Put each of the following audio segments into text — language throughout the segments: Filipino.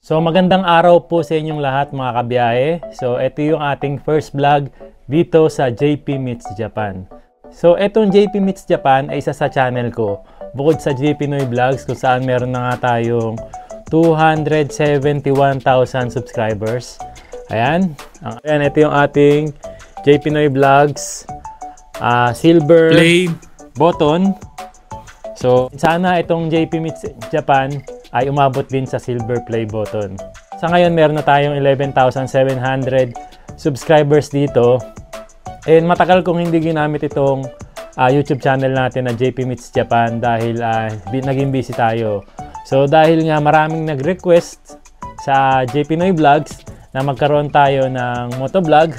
So magandang araw po sa inyong lahat mga kabiyahe. So ito yung ating first vlog dito sa JP Meets Japan. So itong JP Meets Japan ay isa sa channel ko. Bukod sa JP Noy Vlogs kung saan meron na nga tayong 271,000 subscribers. Ayan. Ayan, ito yung ating JP Noy Vlogs silver play button. So sana itong JP Meets Japan ay umabot din sa silver play button. Sa ngayon, meron na tayong 11,700 subscribers dito. And matagal kong hindi ginamit itong YouTube channel natin na JP Meets Japan dahil naging busy tayo. So dahil nga maraming nag-request sa JP Noy Vlogs na magkaroon tayo ng motovlog,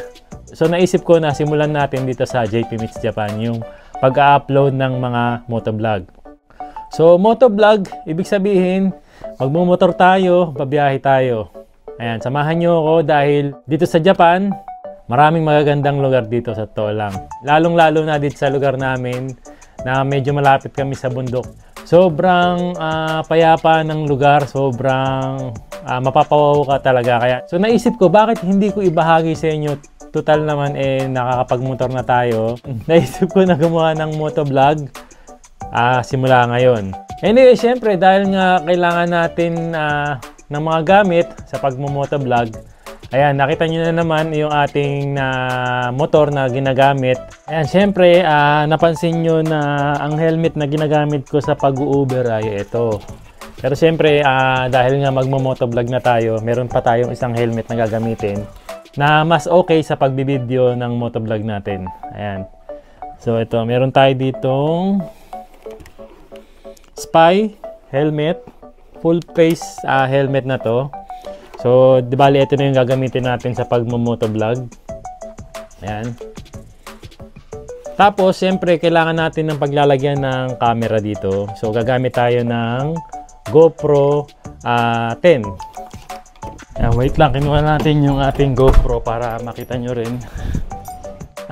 so naisip ko na simulan natin dito sa JP Meets Japan yung pag-upload ng mga motovlog. So motovlog, ibig sabihin, magmumotor tayo, babiyahe tayo. Ayan, samahan nyo ako dahil dito sa Japan, maraming magagandang lugar dito sa totoo lang. Lalong-lalo na dito sa lugar namin na medyo malapit kami sa bundok. Sobrang payapa ng lugar, sobrang mapapawaw ka talaga. Kaya, so naisip ko, bakit hindi ko ibahagi sa inyo? Total naman nakakapagmotor na tayo. Naisip ko na gumawa ng motovlog simula ngayon. Anyway, syempre dahil nga kailangan natin ng mga gamit sa pagmumotovlog. Ayan, nakita nyo na naman yung ating motor na ginagamit. Ayan, syempre napansin nyo na ang helmet na ginagamit ko sa pag-Uber ay ito. Pero syempre dahil nga magmumotovlog na tayo, meron pa tayong isang helmet na gagamitin na mas okay sa pagbibideo ng motovlog natin. Ayan. So ito, meron tayo ditong Spy helmet, full face helmet na to. So di bali ito na yung gagamitin natin sa pagmumotovlog. Ayan. Tapos siyempre kailangan natin ng paglalagyan ng camera dito. So gagamit tayo ng GoPro 10. Ayan, wait lang, kinuha natin yung ating GoPro para makita nyo rin.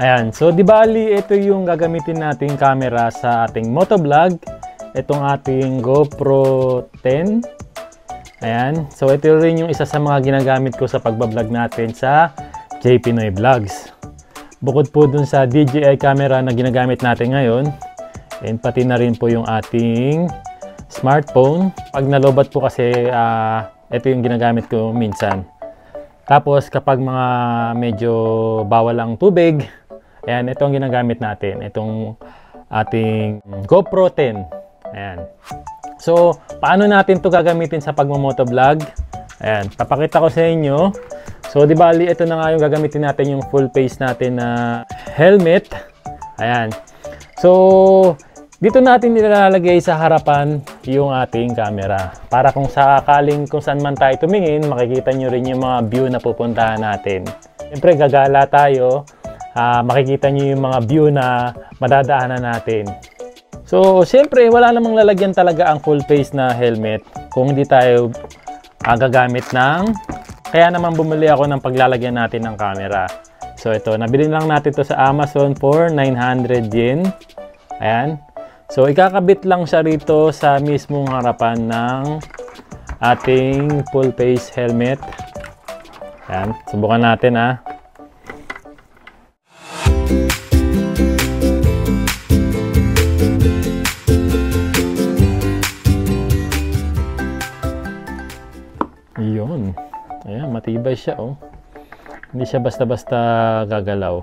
Ayan, so di bali ito yung gagamitin nating camera sa ating motovlog. Itong ating GoPro 10. Ayan. So ito rin yung isa sa mga ginagamit ko sa pagbablog natin sa JP Noy Vlogs. Bukod po dun sa DJI camera na ginagamit natin ngayon, and pati na rin po yung ating smartphone. Pag nalobat po kasi ito yung ginagamit ko minsan. Tapos kapag mga medyo bawal ang tubig, ayan, ito ang ginagamit natin. Itong ating GoPro 10. Ayan. So, paano natin to gagamitin sa pagmumotovlog? Ayan, papakita ko sa inyo. So, di bali, ito na nga yung gagamitin natin yung full face natin na helmet. Ayan. So, dito natin nilalagay sa harapan yung ating camera. Para kung sakaling kung saan man tayo tumingin, makikita nyo rin yung mga view na pupuntahan natin. Siyempre, gagala tayo. Makikita nyo yung mga view na madadaanan natin. So, siyempre, wala namang lalagyan talaga ang full face na helmet kung hindi tayo gagamit ng... Kaya naman bumili ako ng paglalagyan natin ng camera. So, ito, nabili lang natin to sa Amazon for 900 yen. Ayan. So, ikakabit lang siya rito sa mismong harapan ng ating full face helmet. Ayan. Subukan natin, Yun. Ayan, matibay siya, Hindi siya basta-basta gagalaw.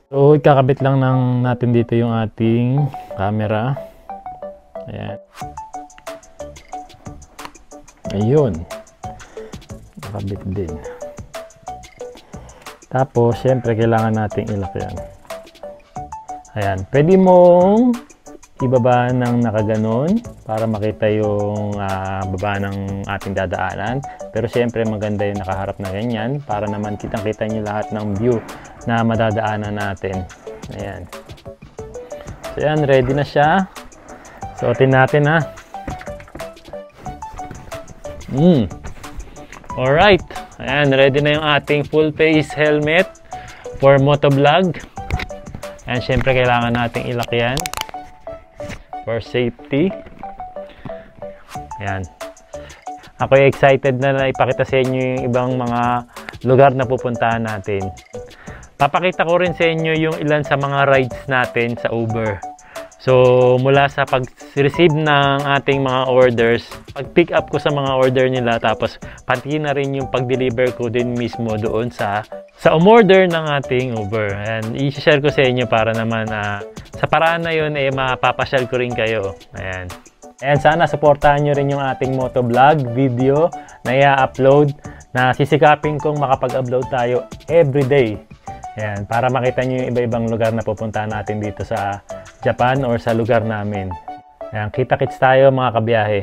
So, ikakabit lang natin dito yung ating camera. Ayan. Ayun. Nakabit din. Tapos, syempre, kailangan nating ilak yan. Ayan. Pwede mong ibaba ng nakaganon para makita yung baba ng ating dadaanan. Pero syempre maganda yung nakaharap na ganyan para naman kitang-kita nyo lahat ng view na madadaanan natin. Ayan. So yan, ready na siya. Suotin natin Alright. Ayan, ready na yung ating full face helmet for motovlog. Ayan, syempre kailangan nating ilak yan for safety. Ayan. Ako ay excited na ipakita sa inyo yung ibang mga lugar na pupuntahan natin. Papakita ko rin sa inyo yung ilan sa mga rides natin sa Uber. So, mula sa pag-receive ng ating mga orders, pag-pick up ko sa mga order nila, tapos pati na rin yung pag-deliver ko din mismo doon sa umorder ng ating Uber. And i-share ko sa inyo para naman sa paraan na yun, mapapasyal ko rin kayo. Ayan. And sana supportahan nyo rin yung ating motovlog video na i-upload, na sisikapin kong makapag-upload tayo everyday. Ayan, para makita nyo yung iba-ibang lugar na pupuntahan natin dito sa Japan or sa lugar namin. Ayan, kita-kits tayo mga kabiyahe.